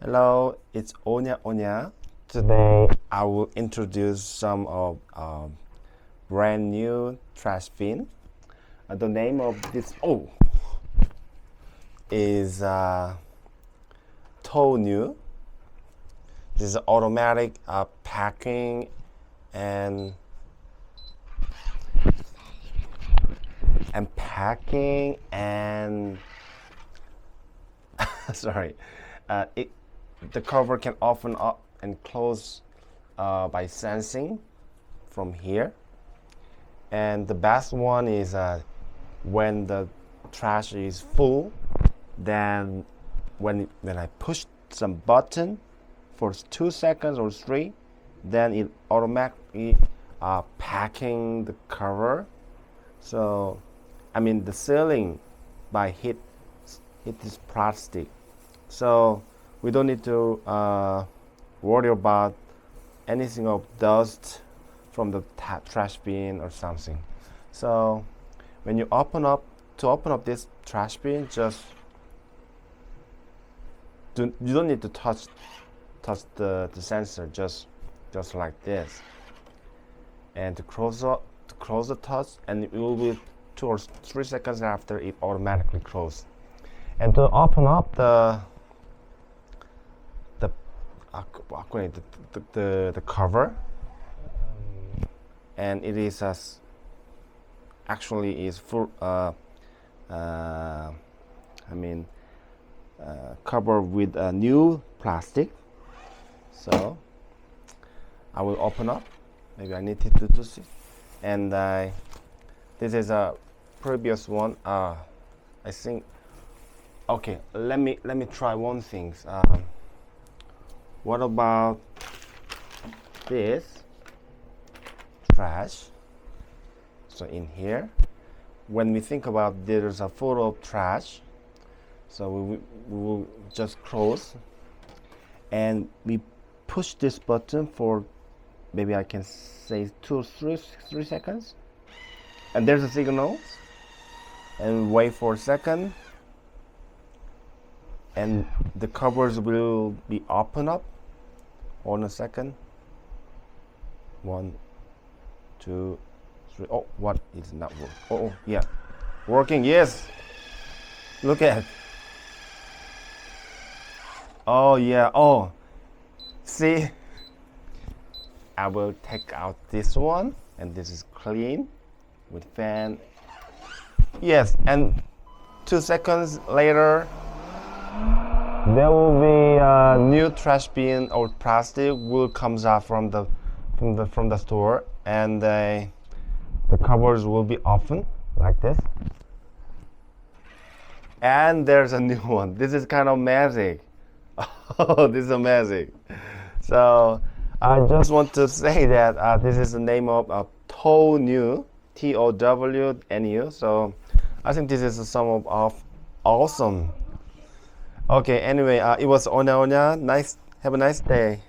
Hello, it's Onya Onya. Today I will introduce some of brand new trash bin. The name of this is TowNew. This is automatic packing and packing and sorry, the cover can open up and close by sensing from here. And the best one is when the trash is full, then when I push some button for 2 seconds or 3, then it automatically packing the cover. So I mean the sealing by hit this plastic. So we don't need to worry about anything of dust from the trash bin or something. So when you open up this trash bin, you don't need to touch the sensor, just like this. And to close the touch, and it will be 2 or 3 seconds after it automatically closes. And to open up the cover, and it is actually is full covered with a new plastic. So I will open up. Maybe I need to see. And this is a previous one. I think. Okay, let me try one thing. What about this trash? So in here, when we think about there's a full of trash, so we will just close, and we push this button for maybe I can say 2 or 3 seconds, and there's a signal, and wait for a second, and the covers will be open up on a second. 1, 2, 3. Oh, what is not working? Oh, yeah, working. Yes, look at. Oh yeah. Oh, see, I will take out this one, and this is clean with fan. Yes, and 2 seconds later, there will be a new trash bin or plastic will comes out from the store, and the covers will be open like this. And there's a new one. This is kind of magic. Oh, this is amazing. So I just want to say that this is the name of TowNew, TOWNU. So I think this is some of awesome. Okay, anyway, it was Onya Onya. Have a nice day.